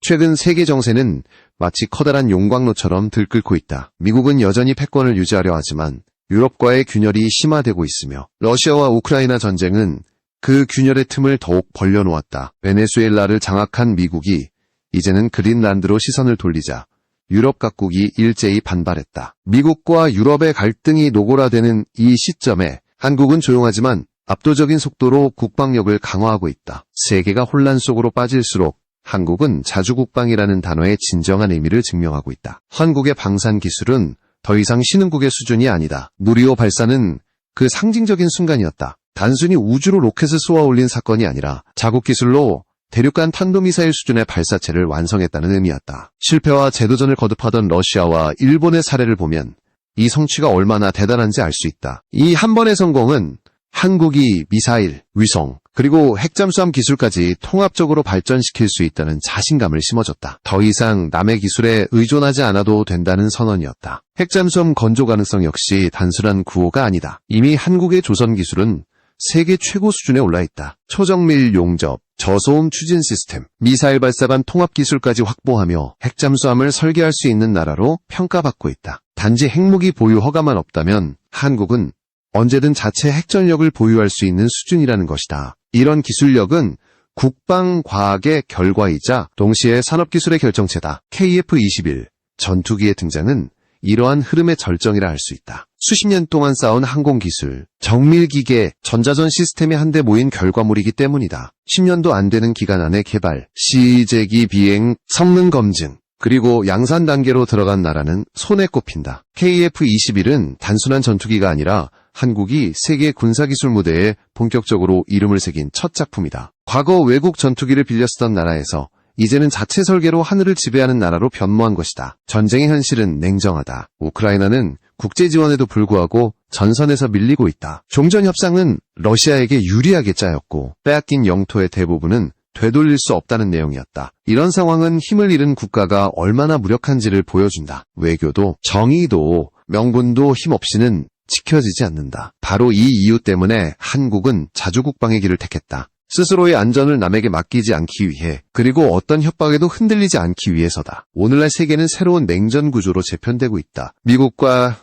최근 세계 정세는 마치 커다란 용광로처럼 들끓고 있다. 미국은 여전히 패권을 유지하려 하지만 유럽과의 균열이 심화되고 있으며 러시아와 우크라이나 전쟁은 그 균열의 틈을 더욱 벌려놓았다. 베네수엘라를 장악한 미국이 이제는 그린란드로 시선을 돌리자 유럽 각국이 일제히 반발했다. 미국과 유럽의 갈등이 노골화되는 이 시점에 한국은 조용하지만 압도적인 속도로 국방력을 강화하고 있다. 세계가 혼란 속으로 빠질수록 한국은 자주국방이라는 단어의 진정한 의미를 증명하고 있다. 한국의 방산 기술은 더 이상 신흥국의 수준이 아니다. 누리호 발사는 그 상징적인 순간이었다. 단순히 우주로 로켓을 쏘아올린 사건이 아니라 자국 기술로 대륙간 탄도미사일 수준의 발사체를 완성했다는 의미였다. 실패와 재도전을 거듭하던 러시아와 일본의 사례를 보면 이 성취가 얼마나 대단한지 알 수 있다. 이 한 번의 성공은 한국이 미사일, 위성, 그리고 핵잠수함 기술까지 통합적으로 발전시킬 수 있다는 자신감을 심어줬다. 더 이상 남의 기술에 의존하지 않아도 된다는 선언이었다. 핵잠수함 건조 가능성 역시 단순한 구호가 아니다. 이미 한국의 조선 기술은 세계 최고 수준에 올라있다. 초정밀 용접, 저소음 추진 시스템, 미사일 발사관 통합 기술까지 확보하며 핵잠수함을 설계할 수 있는 나라로 평가받고 있다. 단지 핵무기 보유 허가만 없다면 한국은 언제든 자체 핵전력을 보유할 수 있는 수준이라는 것이다. 이런 기술력은 국방과학의 결과이자 동시에 산업기술의 결정체다. KF-21 전투기의 등장은 이러한 흐름의 절정이라 할 수 있다. 수십 년 동안 쌓은 항공기술, 정밀기계, 전자전 시스템이 한데 모인 결과물이기 때문이다. 10년도 안 되는 기간 안에 개발, 시제기 비행, 성능 검증, 그리고 양산 단계로 들어간 나라는 손에 꼽힌다. KF-21은 단순한 전투기가 아니라 한국이 세계 군사기술 무대에 본격적으로 이름을 새긴 첫 작품이다. 과거 외국 전투기를 빌려 쓰던 나라에서 이제는 자체 설계로 하늘을 지배하는 나라로 변모한 것이다. 전쟁의 현실은 냉정하다. 우크라이나는 국제 지원에도 불구하고 전선에서 밀리고 있다. 종전협상은 러시아에게 유리하게 짜였고 빼앗긴 영토의 대부분은 되돌릴 수 없다는 내용이었다. 이런 상황은 힘을 잃은 국가가 얼마나 무력한지를 보여준다. 외교도, 정의도, 명분도 힘없이는 지켜지지 않는다. 바로 이 이유 때문에 한국은 자주국방의 길을 택했다. 스스로의 안전을 남에게 맡기지 않기 위해, 그리고 어떤 협박에도 흔들리지 않기 위해서다. 오늘날 세계는 새로운 냉전 구조로 재편되고 있다. 미국과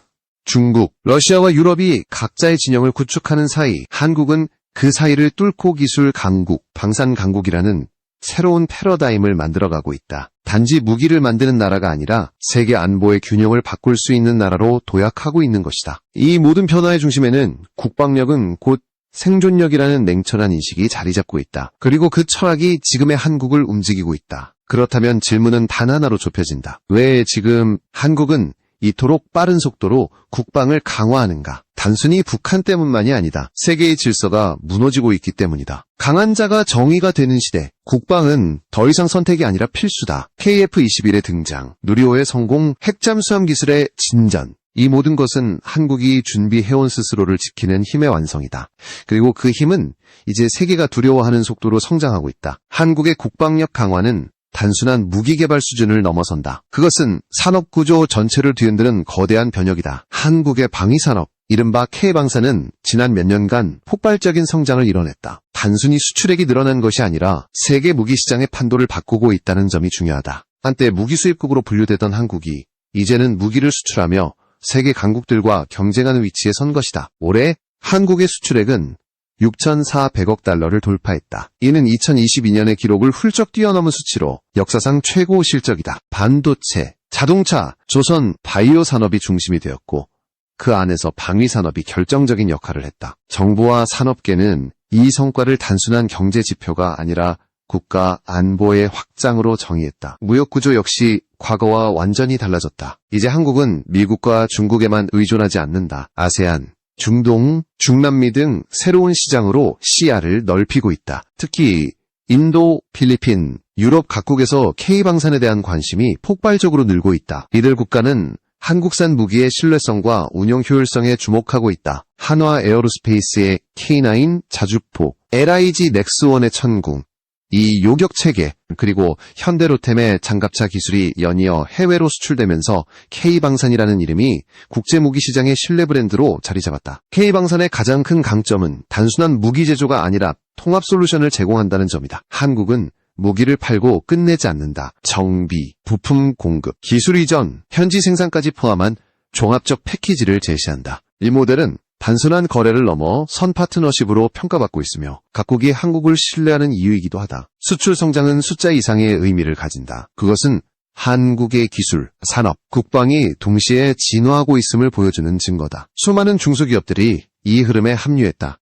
중국, 러시아와 유럽이 각자의 진영을 구축하는 사이, 한국은 그 사이를 뚫고 기술 강국, 방산 강국이라는 새로운 패러다임을 만들어가고 있다. 단지 무기를 만드는 나라가 아니라 세계 안보의 균형을 바꿀 수 있는 나라로 도약하고 있는 것이다. 이 모든 변화의 중심에는 국방력은 곧 생존력이라는 냉철한 인식이 자리 잡고 있다. 그리고 그 철학이 지금의 한국을 움직이고 있다. 그렇다면 질문은 단 하나로 좁혀진다. 왜 지금 한국은 이토록 빠른 속도로 국방을 강화하는가? 단순히 북한 때문만이 아니다. 세계의 질서가 무너지고 있기 때문이다. 강한 자가 정의가 되는 시대, 국방은 더 이상 선택이 아니라 필수다. KF-21의 등장, 누리호의 성공, 핵잠수함 기술의 진전, 이 모든 것은 한국이 준비해온 스스로를 지키는 힘의 완성이다. 그리고 그 힘은 이제 세계가 두려워하는 속도로 성장하고 있다. 한국의 국방력 강화는 단순한 무기 개발 수준을 넘어선다. 그것은 산업구조 전체를 뒤흔드는 거대한 변혁이다. 한국의 방위산업, 이른바 K방산은 지난 몇 년간 폭발적인 성장을 이뤄냈다. 단순히 수출액이 늘어난 것이 아니라 세계 무기시장의 판도를 바꾸고 있다는 점이 중요하다. 한때 무기 수입국으로 분류되던 한국이 이제는 무기를 수출하며 세계 강국들과 경쟁하는 위치에 선 것이다. 올해 한국의 수출액은 6,400억 달러를 돌파했다. 이는 2022년의 기록을 훌쩍 뛰어넘은 수치로 역사상 최고 실적이다. 반도체, 자동차, 조선, 바이오 산업이 중심이 되었고 그 안에서 방위 산업이 결정적인 역할을 했다. 정부와 산업계는 이 성과를 단순한 경제 지표가 아니라 국가 안보의 확장으로 정의했다. 무역구조 역시 과거와 완전히 달라졌다. 이제 한국은 미국과 중국에만 의존하지 않는다. 아세안, 중동, 중남미 등 새로운 시장으로 시야를 넓히고 있다. 특히 인도, 필리핀, 유럽 각국에서 K방산에 대한 관심이 폭발적으로 늘고 있다. 이들 국가는 한국산 무기의 신뢰성과 운용 효율성에 주목하고 있다. 한화 에어로스페이스의 K9 자주포, LIG 넥스원의 천궁, 이 요격체계, 그리고 현대로템의 장갑차 기술이 연이어 해외로 수출되면서 K방산이라는 이름이 국제무기시장의 신뢰 브랜드로 자리 잡았다. K방산의 가장 큰 강점은 단순한 무기 제조가 아니라 통합 솔루션을 제공한다는 점이다. 한국은 무기를 팔고 끝내지 않는다. 정비, 부품 공급, 기술 이전, 현지 생산까지 포함한 종합적 패키지를 제시한다. 이 모델은 단순한 거래를 넘어 선 파트너십으로 평가받고 있으며 각국이 한국을 신뢰하는 이유이기도 하다. 수출 성장은 숫자 이상의 의미를 가진다. 그것은 한국의 기술, 산업, 국방이 동시에 진화하고 있음을 보여주는 증거다. 수많은 중소기업들이 이 흐름에 합류했다.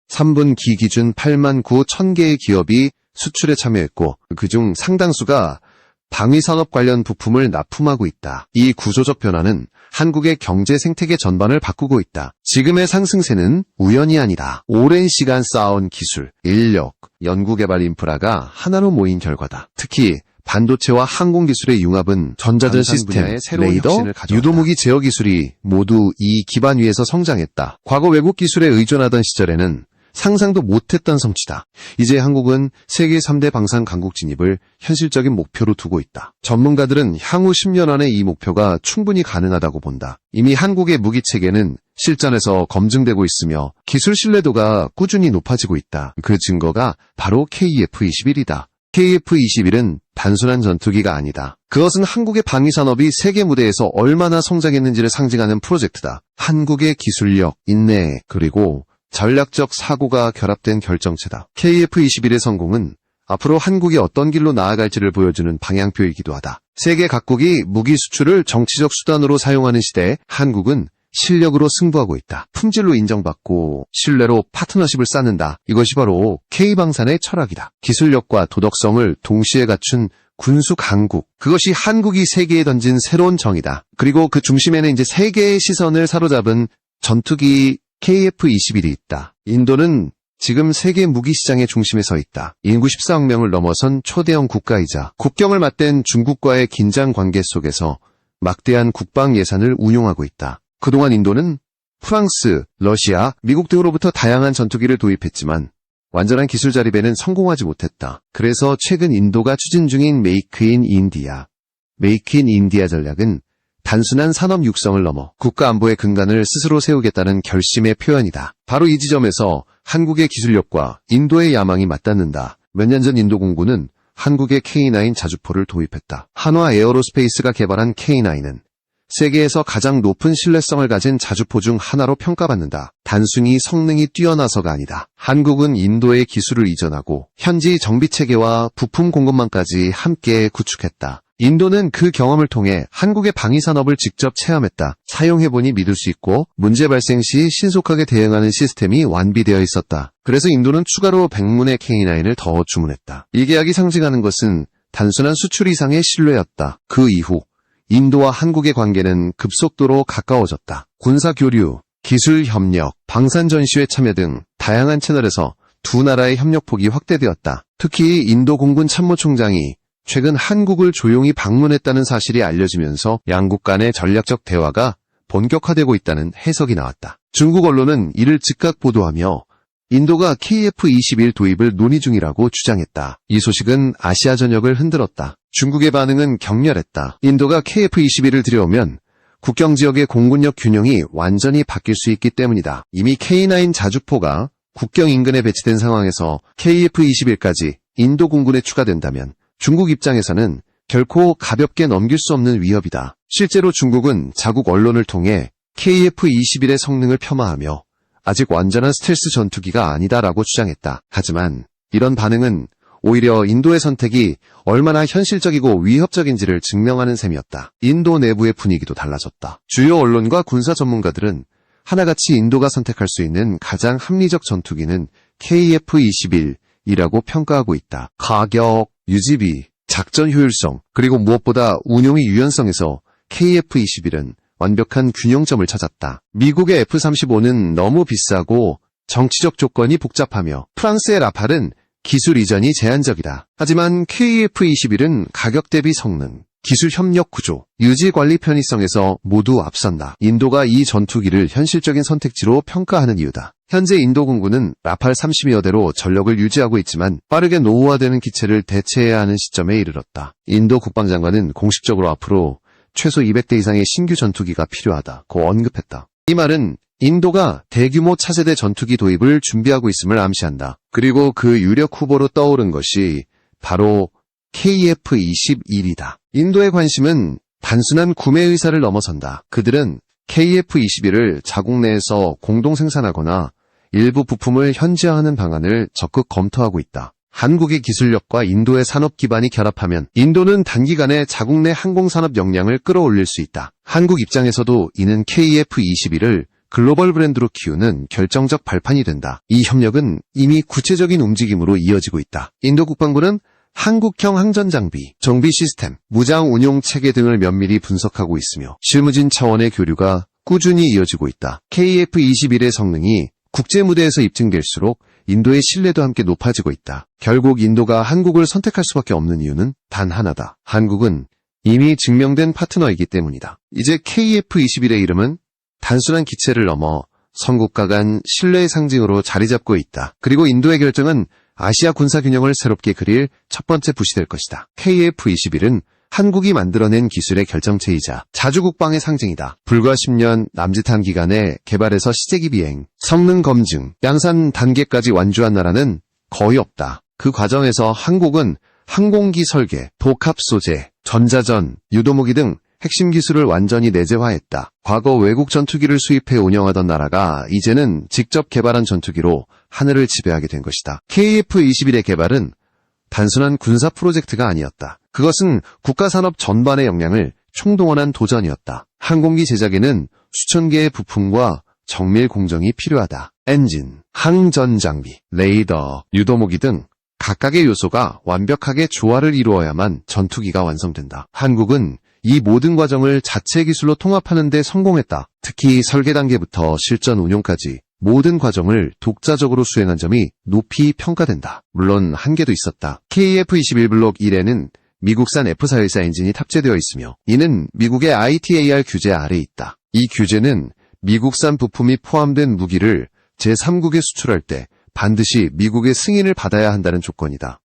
3분기 기준 8만 9천 개의 기업이 수출에 참여했고 그중 상당수가 방위산업 관련 부품을 납품하고 있다. 이 구조적 변화는 한국의 경제 생태계 전반을 바꾸고 있다. 지금의 상승세는 우연이 아니다. 오랜 시간 쌓아온 기술, 인력, 연구개발 인프라가 하나로 모인 결과다. 특히 반도체와 항공기술의 융합은 전자전 시스템, 레이더, 유도무기 제어 기술이 모두 이 기반 위에서 성장했다. 과거 외국 기술에 의존하던 시절에는 상상도 못했던 성취다. 이제 한국은 세계 3대 방산 강국 진입을 현실적인 목표로 두고 있다. 전문가들은 향후 10년 안에 이 목표가 충분히 가능하다고 본다. 이미 한국의 무기체계는 실전에서 검증되고 있으며 기술 신뢰도가 꾸준히 높아지고 있다. 그 증거가 바로 KF-21이다. KF-21은 단순한 전투기가 아니다. 그것은 한국의 방위산업이 세계 무대에서 얼마나 성장했는지를 상징하는 프로젝트다. 한국의 기술력, 인내, 그리고 전략적 사고가 결합된 결정체다. KF-21의 성공은 앞으로 한국이 어떤 길로 나아갈지를 보여주는 방향표이기도 하다. 세계 각국이 무기 수출을 정치적 수단으로 사용하는 시대에 한국은 실력으로 승부하고 있다. 품질로 인정받고 신뢰로 파트너십을 쌓는다. 이것이 바로 K방산의 철학이다. 기술력과 도덕성을 동시에 갖춘 군수 강국. 그것이 한국이 세계에 던진 새로운 정의다. 그리고 그 중심에는 이제 세계의 시선을 사로잡은 전투기 KF-21이 있다. 인도는 지금 세계 무기시장의 중심에 서 있다. 인구 14억 명을 넘어선 초대형 국가이자 국경을 맞댄 중국과의 긴장 관계 속에서 막대한 국방 예산을 운용하고 있다. 그동안 인도는 프랑스, 러시아, 미국 등으로부터 다양한 전투기를 도입했지만 완전한 기술 자립에는 성공하지 못했다. 그래서 최근 인도가 추진 중인 메이크 인 인디아 전략은 단순한 산업 육성을 넘어 국가 안보의 근간을 스스로 세우겠다는 결심의 표현이다. 바로 이 지점에서 한국의 기술력과 인도의 야망이 맞닿는다. 몇 년 전 인도 공군은 한국의 K9 자주포를 도입했다. 한화 에어로스페이스가 개발한 K9은 세계에서 가장 높은 신뢰성을 가진 자주포 중 하나로 평가받는다. 단순히 성능이 뛰어나서가 아니다. 한국은 인도의 기술을 이전하고 현지 정비체계와 부품 공급망까지 함께 구축했다. 인도는 그 경험을 통해 한국의 방위산업을 직접 체험했다. 사용해보니 믿을 수 있고 문제 발생 시 신속하게 대응하는 시스템이 완비되어 있었다. 그래서 인도는 추가로 100문의 K9을 더 주문했다. 이 계약이 상징하는 것은 단순한 수출 이상의 신뢰였다. 그 이후 인도와 한국의 관계는 급속도로 가까워졌다. 군사교류, 기술협력, 방산전시회 참여 등 다양한 채널에서 두 나라의 협력폭이 확대되었다. 특히 인도 공군 참모총장이 최근 한국을 조용히 방문했다는 사실이 알려지면서 양국 간의 전략적 대화가 본격화되고 있다는 해석이 나왔다. 중국 언론은 이를 즉각 보도하며 인도가 KF-21 도입을 논의 중이라고 주장했다. 이 소식은 아시아 전역을 흔들었다. 중국의 반응은 격렬했다. 인도가 KF-21을 들여오면 국경 지역의 공군력 균형이 완전히 바뀔 수 있기 때문이다. 이미 K9 자주포가 국경 인근에 배치된 상황에서 KF-21까지 인도 공군에 추가된다면 중국 입장에서는 결코 가볍게 넘길 수 없는 위협이다. 실제로 중국은 자국 언론을 통해 KF-21의 성능을 폄하하며 아직 완전한 스텔스 전투기가 아니다라고 주장했다. 하지만 이런 반응은 오히려 인도의 선택이 얼마나 현실적이고 위협적인지를 증명하는 셈이었다. 인도 내부의 분위기도 달라졌다. 주요 언론과 군사 전문가들은 하나같이 인도가 선택할 수 있는 가장 합리적 전투기는 KF-21이라고 평가하고 있다. 가격, 유지비, 작전 효율성, 그리고 무엇보다 운용의 유연성에서 KF-21은 완벽한 균형점을 찾았다. 미국의 F-35는 너무 비싸고 정치적 조건이 복잡하며 프랑스의 라팔은 기술 이전이 제한적이다. 하지만 KF-21은 가격 대비 성능, 기술 협력 구조, 유지 관리 편의성에서 모두 앞선다. 인도가 이 전투기를 현실적인 선택지로 평가하는 이유다. 현재 인도 공군은 라팔 32여대로 전력을 유지하고 있지만 빠르게 노후화되는 기체를 대체해야 하는 시점에 이르렀다. 인도 국방장관은 공식적으로 앞으로 최소 200대 이상의 신규 전투기가 필요하다고 언급했다. 이 말은 인도가 대규모 차세대 전투기 도입을 준비하고 있음을 암시한다. 그리고 그 유력 후보로 떠오른 것이 바로 KF-21이다. 인도의 관심은 단순한 구매 의사를 넘어선다. 그들은 KF-21을 자국 내에서 공동 생산하거나 일부 부품을 현지화하는 방안을 적극 검토하고 있다. 한국의 기술력과 인도의 산업 기반이 결합하면 인도는 단기간에 자국 내 항공산업 역량을 끌어올릴 수 있다. 한국 입장에서도 이는 KF-21을 글로벌 브랜드로 키우는 결정적 발판이 된다. 이 협력은 이미 구체적인 움직임으로 이어지고 있다. 인도 국방부는 한국형 항전장비, 정비 시스템, 무장 운용 체계 등을 면밀히 분석하고 있으며 실무진 차원의 교류가 꾸준히 이어지고 있다. KF-21의 성능이 국제 무대에서 입증될수록 인도의 신뢰도 함께 높아지고 있다. 결국 인도가 한국을 선택할 수밖에 없는 이유는 단 하나다. 한국은 이미 증명된 파트너이기 때문이다. 이제 KF-21의 이름은 단순한 기체를 넘어 선국가 간 신뢰의 상징으로 자리 잡고 있다. 그리고 인도의 결정은 아시아 군사균형을 새롭게 그릴 첫 번째 붓이 될 것이다. KF-21은 한국이 만들어낸 기술의 결정체이자 자주국방의 상징이다. 불과 10년 남짓한 기간에 개발에서 시제기 비행, 성능 검증, 양산 단계까지 완주한 나라는 거의 없다. 그 과정에서 한국은 항공기 설계, 복합 소재, 전자전, 유도무기 등 핵심 기술을 완전히 내재화했다. 과거 외국 전투기를 수입해 운영하던 나라가 이제는 직접 개발한 전투기로 하늘을 지배하게 된 것이다. KF-21의 개발은 단순한 군사 프로젝트가 아니었다. 그것은 국가산업 전반의 역량을 총동원한 도전이었다. 항공기 제작에는 수천 개의 부품과 정밀 공정이 필요하다. 엔진, 항전 장비, 레이더, 유도무기 등 각각의 요소가 완벽하게 조화를 이루어야만 전투기가 완성된다. 한국은 이 모든 과정을 자체 기술로 통합하는 데 성공했다. 특히 설계 단계부터 실전 운용까지 모든 과정을 독자적으로 수행한 점이 높이 평가된다. 물론 한계도 있었다. KF-21 블록 1에는 미국산 F414 엔진이 탑재되어 있으며 이는 미국의 ITAR 규제 아래에 있다. 이 규제는 미국산 부품이 포함된 무기를 제3국에 수출할 때 반드시 미국의 승인을 받아야 한다는 조건이다.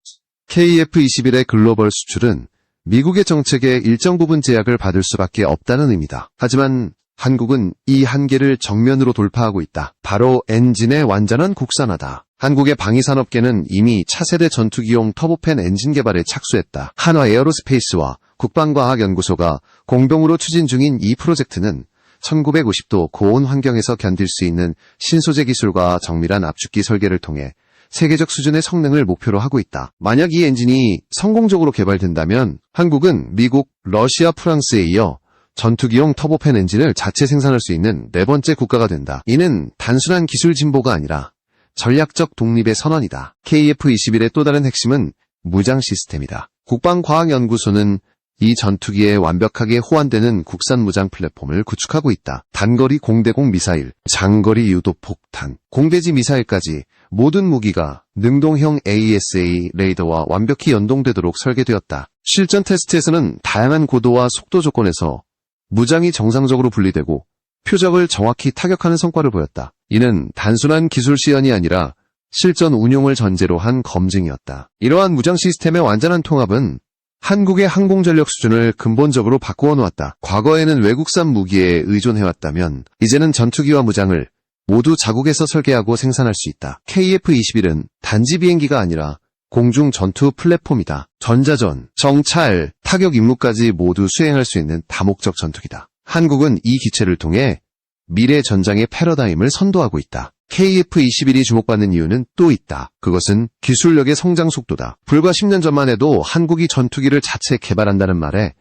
KF-21의 글로벌 수출은 미국의 정책에 일정 부분 제약을 받을 수밖에 없다는 의미다. 하지만 한국은 이 한계를 정면으로 돌파하고 있다. 바로 엔진의 완전한 국산화다. 한국의 방위산업계는 이미 차세대 전투기용 터보팬 엔진 개발에 착수했다. 한화 에어로스페이스와 국방과학연구소가 공동으로 추진 중인 이 프로젝트는 1950도 고온 환경에서 견딜 수 있는 신소재 기술과 정밀한 압축기 설계를 통해 세계적 수준의 성능을 목표로 하고 있다. 만약 이 엔진이 성공적으로 개발된다면 한국은 미국, 러시아, 프랑스에 이어 전투기용 터보팬 엔진을 자체 생산할 수 있는 네 번째 국가가 된다. 이는 단순한 기술 진보가 아니라 전략적 독립의 선언이다. KF-21의 또 다른 핵심은 무장 시스템이다. 국방과학연구소는 이 전투기에 완벽하게 호환되는 국산 무장 플랫폼을 구축하고 있다. 단거리 공대공 미사일, 장거리 유도 폭탄, 공대지 미사일까지 모든 무기가 능동형 AESA 레이더와 완벽히 연동되도록 설계되었다. 실전 테스트에서는 다양한 고도와 속도 조건에서 무장이 정상적으로 분리되고 표적을 정확히 타격하는 성과를 보였다. 이는 단순한 기술 시연이 아니라 실전 운용을 전제로 한 검증이었다. 이러한 무장 시스템의 완전한 통합은 한국의 항공전력 수준을 근본적으로 바꾸어 놓았다. 과거에는 외국산 무기에 의존해왔다면 이제는 전투기와 무장을 모두 자국에서 설계하고 생산할 수 있다. KF-21은 단지 비행기가 아니라 공중 전투 플랫폼이다. 전자전, 정찰, 타격 임무까지 모두 수행할 수 있는 다목적 전투기다. 한국은 이 기체를 통해 미래 전장의 패러다임을 선도하고 있다. KF-21이 주목받는 이유는 또 있다. 그것은 기술력의 성장 속도다. 불과 10년 전만 해도 한국이 전투기를 자체 개발한다는 말에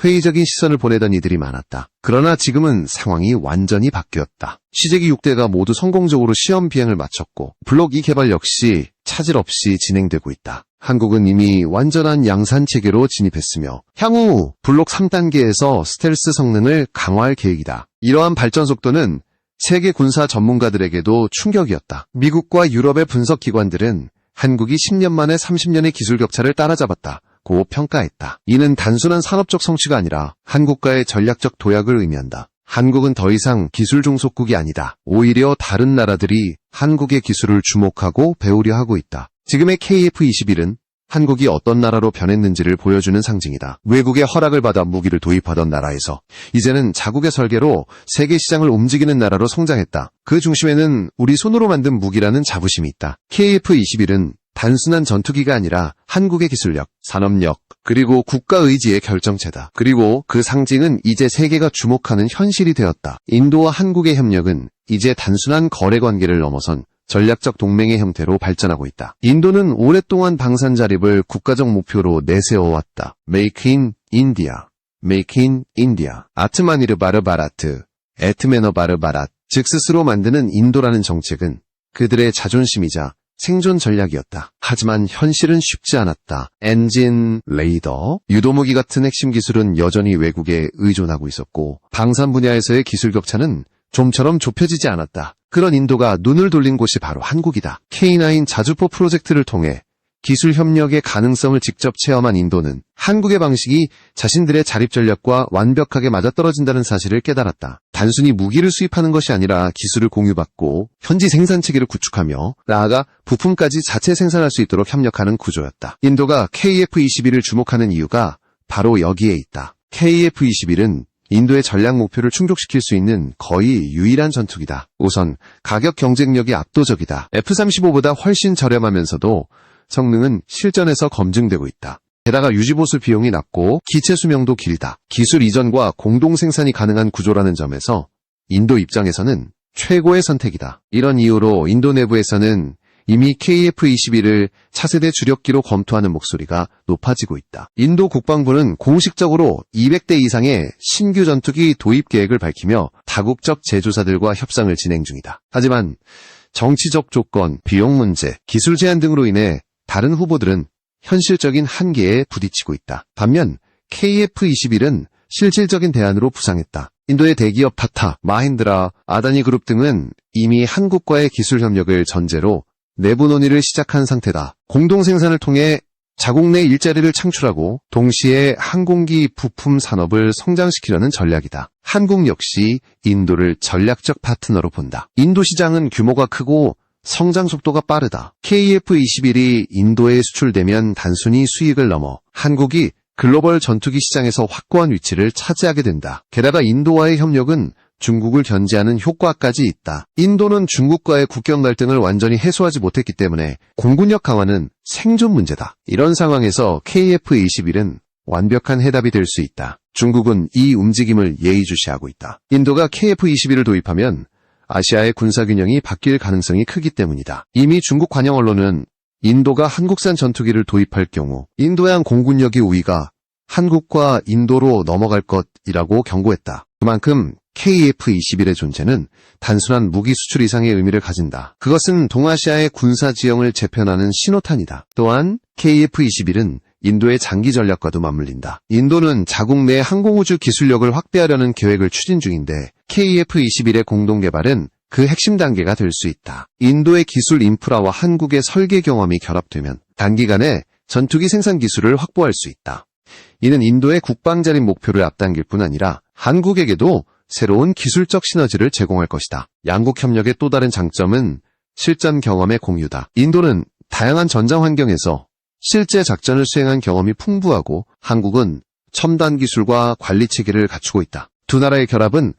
회의적인 시선을 보내던 이들이 많았다. 그러나 지금은 상황이 완전히 바뀌었다. 시제기 6대가 모두 성공적으로 시험 비행을 마쳤고 블록 2 개발 역시 차질 없이 진행되고 있다. 한국은 이미 완전한 양산 체계로 진입했으며 향후 블록 3단계에서 스텔스 성능을 강화할 계획이다. 이러한 발전 속도는 세계 군사 전문가들에게도 충격이었다. 미국과 유럽의 분석 기관들은 한국이 10년 만에 30년의 기술 격차를 따라잡았다고 평가했다. 이는 단순한 산업적 성취가 아니라 한국과의 전략적 도약을 의미한다. 한국은 더 이상 기술 종속국이 아니다. 오히려 다른 나라들이 한국의 기술을 주목하고 배우려 하고 있다. 지금의 KF-21은 한국이 어떤 나라로 변했는지를 보여주는 상징이다. 외국의 허락을 받아 무기를 도입하던 나라에서 이제는 자국의 설계로 세계 시장을 움직이는 나라로 성장했다. 그 중심에는 우리 손으로 만든 무기라는 자부심이 있다. KF-21은 단순한 전투기가 아니라 한국의 기술력, 산업력, 그리고 국가 의지의 결정체다. 그리고 그 상징은 이제 세계가 주목하는 현실이 되었다. 인도와 한국의 협력은 이제 단순한 거래 관계를 넘어선 전략적 동맹의 형태로 발전하고 있다. 인도는 오랫동안 방산 자립을 국가적 목표로 내세워왔다. Make in India, Make in India. 아트마니르 바르 바라트, 에트메너 바르 바랏. 즉 스스로 만드는 인도라는 정책은 그들의 자존심이자 생존 전략이었다. 하지만 현실은 쉽지 않았다. 엔진, 레이더, 유도무기 같은 핵심 기술은 여전히 외국에 의존하고 있었고 방산 분야에서의 기술 격차는 좀처럼 좁혀지지 않았다. 그런 인도가 눈을 돌린 곳이 바로 한국이다. K9 자주포 프로젝트를 통해 기술 협력의 가능성을 직접 체험한 인도는 한국의 방식이 자신들의 자립 전략과 완벽하게 맞아떨어진다는 사실을 깨달았다. 단순히 무기를 수입하는 것이 아니라 기술을 공유받고 현지 생산체계를 구축하며 나아가 부품까지 자체 생산할 수 있도록 협력하는 구조였다. 인도가 KF-21을 주목하는 이유가 바로 여기에 있다. KF-21은 인도의 전략 목표를 충족시킬 수 있는 거의 유일한 전투기다. 우선 가격 경쟁력이 압도적이다. F-35보다 훨씬 저렴하면서도 성능은 실전에서 검증되고 있다. 게다가 유지보수 비용이 낮고 기체 수명도 길다. 기술 이전과 공동 생산이 가능한 구조라는 점에서 인도 입장에서는 최고의 선택이다. 이런 이유로 인도 내부에서는 이미 KF-21을 차세대 주력기로 검토하는 목소리가 높아지고 있다. 인도 국방부는 공식적으로 200대 이상의 신규 전투기 도입 계획을 밝히며 다국적 제조사들과 협상을 진행 중이다. 하지만 정치적 조건, 비용 문제, 기술 제한 등으로 인해 다른 후보들은 현실적인 한계에 부딪히고 있다. 반면 KF-21은 실질적인 대안으로 부상했다. 인도의 대기업 타타, 마힌드라, 아다니 그룹 등은 이미 한국과의 기술 협력을 전제로 내부 논의를 시작한 상태다. 공동 생산을 통해 자국 내 일자리를 창출하고 동시에 항공기 부품 산업을 성장시키려는 전략이다. 한국 역시 인도를 전략적 파트너로 본다. 인도 시장은 규모가 크고 성장 속도가 빠르다. KF-21이 인도에 수출되면 단순히 수익을 넘어 한국이 글로벌 전투기 시장에서 확고한 위치를 차지하게 된다. 게다가 인도와의 협력은 중국을 견제하는 효과까지 있다. 인도는 중국과의 국경 갈등을 완전히 해소하지 못했기 때문에 공군력 강화는 생존 문제다. 이런 상황에서 KF-21은 완벽한 해답이 될 수 있다. 중국은 이 움직임을 예의주시하고 있다. 인도가 KF-21을 도입하면 아시아의 군사균형이 바뀔 가능성이 크기 때문이다. 이미 중국 관영 언론은 인도가 한국산 전투기를 도입할 경우 인도양 공군력의 우위가 한국과 인도로 넘어갈 것이라고 경고했다. 그만큼 KF-21의 존재는 단순한 무기 수출 이상의 의미를 가진다. 그것은 동아시아의 군사 지형을 재편하는 신호탄이다. 또한 KF-21은 인도의 장기 전략과도 맞물린다. 인도는 자국 내 항공우주 기술력을 확대하려는 계획을 추진 중인데 KF-21의 공동 개발은 그 핵심 단계가 될 수 있다. 인도의 기술 인프라와 한국의 설계 경험이 결합되면 단기간에 전투기 생산 기술을 확보할 수 있다. 이는 인도의 국방 자립 목표를 앞당길 뿐 아니라 한국에게도 새로운 기술적 시너지를 제공할 것이다. 양국 협력의 또 다른 장점은 실전 경험의 공유다. 인도는 다양한 전장 환경에서 실제 작전을 수행한 경험이 풍부하고 한국은 첨단 기술과 관리 체계를 갖추고 있다. 두 나라의 결합은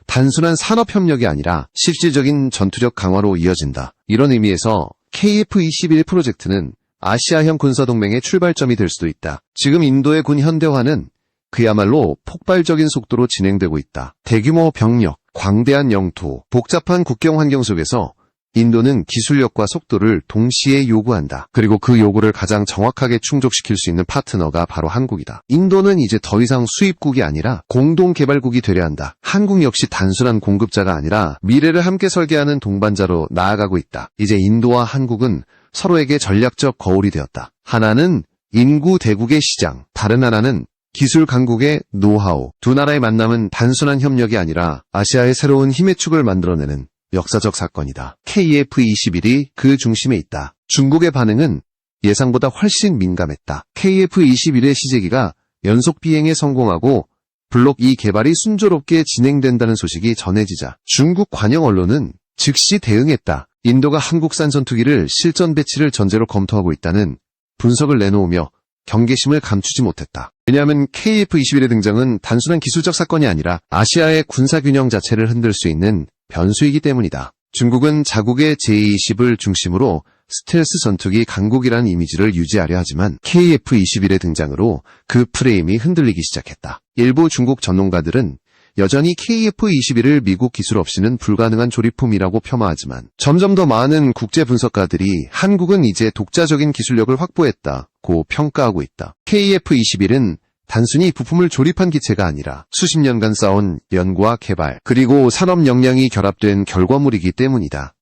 단순한 산업 협력이 아니라 실질적인 전투력 강화로 이어진다. 이런 의미에서 KF-21 프로젝트는 아시아형 군사동맹의 출발점이 될 수도 있다. 지금 인도의 군 현대화는 그야말로 폭발적인 속도로 진행되고 있다. 대규모 병력, 광대한 영토, 복잡한 국경 환경 속에서 인도는 기술력과 속도를 동시에 요구한다. 그리고 그 요구를 가장 정확하게 충족시킬 수 있는 파트너가 바로 한국이다. 인도는 이제 더 이상 수입국이 아니라 공동개발국이 되려 한다. 한국 역시 단순한 공급자가 아니라 미래를 함께 설계하는 동반자로 나아가고 있다. 이제 인도와 한국은 서로에게 전략적 거울이 되었다. 하나는 인구 대국의 시장, 다른 하나는 기술 강국의 노하우. 두 나라의 만남은 단순한 협력이 아니라 아시아의 새로운 힘의 축을 만들어내는 역사적 사건이다. KF-21이 그 중심에 있다. 중국의 반응은 예상보다 훨씬 민감했다. KF-21의 시제기가 연속 비행에 성공하고 블록 2 개발이 순조롭게 진행된다는 소식이 전해지자 중국 관영 언론은 즉시 대응했다. 인도가 한국산 전투기를 실전 배치를 전제로 검토하고 있다는 분석을 내놓으며 경계심을 감추지 못했다. 왜냐하면 KF-21의 등장은 단순한 기술적 사건이 아니라 아시아의 군사균형 자체를 흔들 수 있는 변수이기 때문이다. 중국은 자국의 제-20을 중심으로 스텔스 전투기 강국이라는 이미지를 유지하려 하지만 KF-21의 등장으로 그 프레임이 흔들리기 시작했다. 일부 중국 전문가들은 여전히 KF-21을 미국 기술 없이는 불가능한 조립품이라고 폄하하지만 점점 더 많은 국제 분석가들이 한국은 이제 독자적인 기술력을 확보했다고 평가하고 있다. KF-21은 단순히 부품을 조립한 기체가 아니라 수십 년간 쌓아온 연구와 개발 그리고 산업 역량이 결합된 결과물이기 때문이다.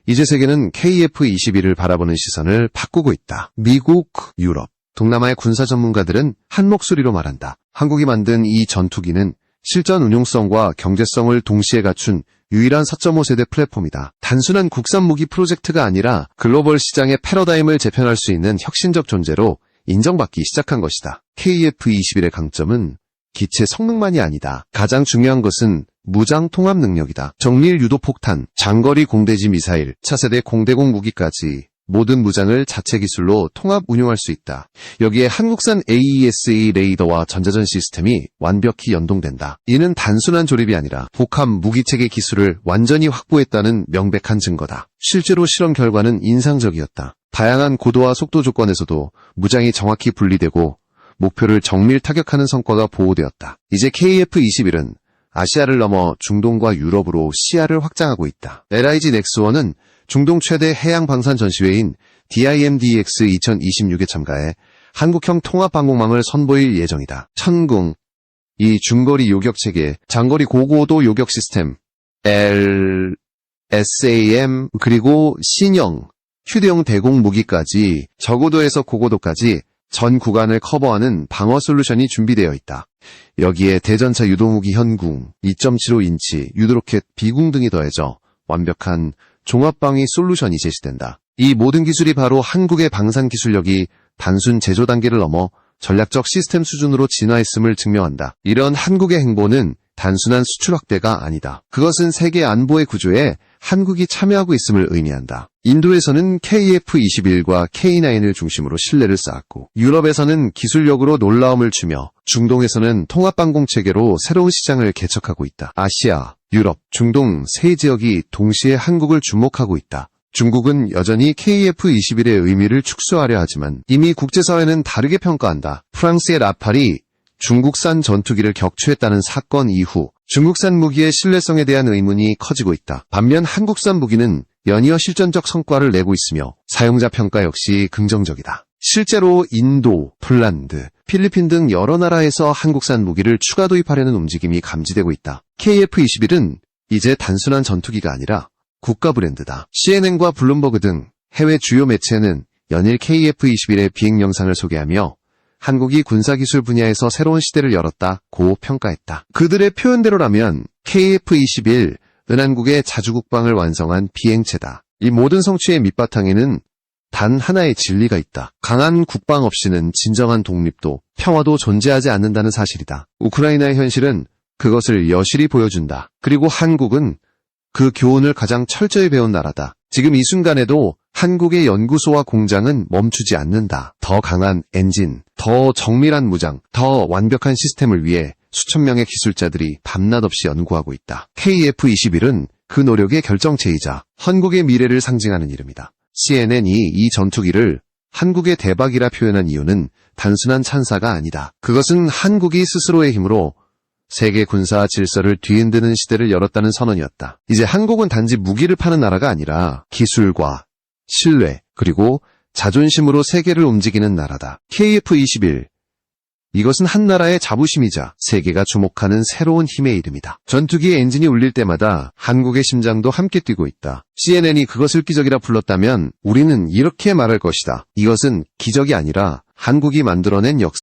이제 세계는 KF-21을 바라보는 시선을 바꾸고 있다. 미국, 유럽, 동남아의 군사 전문가들은 한 목소리로 말한다. 한국이 만든 이 전투기는 실전 운용성과 경제성을 동시에 갖춘 유일한 4.5세대 플랫폼이다. 단순한 국산 무기 프로젝트가 아니라 글로벌 시장의 패러다임을 재편할 수 있는 혁신적 존재로 인정받기 시작한 것이다. KF-21의 강점은 기체 성능만이 아니다. 가장 중요한 것은 무장 통합 능력이다. 정밀 유도 폭탄, 장거리 공대지 미사일, 차세대 공대공 무기까지 모든 무장을 자체 기술로 통합 운용할 수 있다. 여기에 한국산 AESA 레이더와 전자전 시스템이 완벽히 연동된다. 이는 단순한 조립이 아니라 복합 무기체계 기술을 완전히 확보했다는 명백한 증거다. 실제로 실험 결과는 인상적이었다. 다양한 고도와 속도 조건에서도 무장이 정확히 분리되고 목표를 정밀 타격하는 성과가 보호되었다. 이제 KF-21은 아시아를 넘어 중동과 유럽으로 시야를 확장하고 있다. LIG 넥스원은 중동 최대 해양 방산 전시회인 DIMDX 2026에 참가해 한국형 통합항공망을 선보일 예정이다. 천궁, 이 중거리 요격체계, 장거리 고고도 요격 시스템, SAM, 그리고 신형, 휴대용 대공 무기까지 저고도에서 고고도까지 전 구간을 커버하는 방어 솔루션이 준비되어 있다. 여기에 대전차 유도무기 현궁, 2.75인치, 유도로켓 비궁 등이 더해져 완벽한 종합방위 솔루션이 제시된다. 이 모든 기술이 바로 한국의 방산 기술력이 단순 제조 단계를 넘어 전략적 시스템 수준으로 진화했음을 증명한다. 이런 한국의 행보는 단순한 수출 확대가 아니다. 그것은 세계 안보의 구조에 한국이 참여하고 있음을 의미한다. 인도에서는 KF-21과 K9을 중심으로 신뢰를 쌓았고 유럽에서는 기술력으로 놀라움을 주며 중동에서는 통합방공체계로 새로운 시장을 개척하고 있다. 아시아, 유럽, 중동 세 지역이 동시에 한국을 주목하고 있다. 중국은 여전히 KF-21의 의미를 축소하려 하지만 이미 국제사회는 다르게 평가한다. 프랑스의 라팔이 중국산 전투기를 격추했다는 사건 이후 중국산 무기의 신뢰성에 대한 의문이 커지고 있다. 반면 한국산 무기는 연이어 실전적 성과를 내고 있으며 사용자 평가 역시 긍정적이다. 실제로 인도, 폴란드, 필리핀 등 여러 나라에서 한국산 무기를 추가 도입하려는 움직임이 감지되고 있다. KF-21은 이제 단순한 전투기가 아니라 국가 브랜드다. CNN과 블룸버그 등 해외 주요 매체는 연일 KF-21의 비행 영상을 소개하며 한국이 군사기술 분야에서 새로운 시대를 열었다고 평가했다. 그들의 표현대로라면 KF-21, 은한국의 자주국방을 완성한 비행체다. 이 모든 성취의 밑바탕에는 단 하나의 진리가 있다. 강한 국방 없이는 진정한 독립도 평화도 존재하지 않는다는 사실이다. 우크라이나의 현실은 그것을 여실히 보여준다. 그리고 한국은 그 교훈을 가장 철저히 배운 나라다. 지금 이 순간에도 한국의 연구소와 공장은 멈추지 않는다. 더 강한 엔진, 더 정밀한 무장, 더 완벽한 시스템을 위해 수천 명의 기술자들이 밤낮 없이 연구하고 있다. KF-21은 그 노력의 결정체이자 한국의 미래를 상징하는 이름이다. CNN이 이 전투기를 한국의 대박이라 표현한 이유는 단순한 찬사가 아니다. 그것은 한국이 스스로의 힘으로 세계 군사 질서를 뒤흔드는 시대를 열었다는 선언이었다. 이제 한국은 단지 무기를 파는 나라가 아니라 기술과 신뢰 그리고 자존심으로 세계를 움직이는 나라다. KF-21, 이것은 한 나라의 자부심이자 세계가 주목하는 새로운 힘의 이름이다. 전투기의 엔진이 울릴 때마다 한국의 심장도 함께 뛰고 있다. CNN이 그것을 기적이라 불렀다면 우리는 이렇게 말할 것이다. 이것은 기적이 아니라 한국이 만들어낸 역사.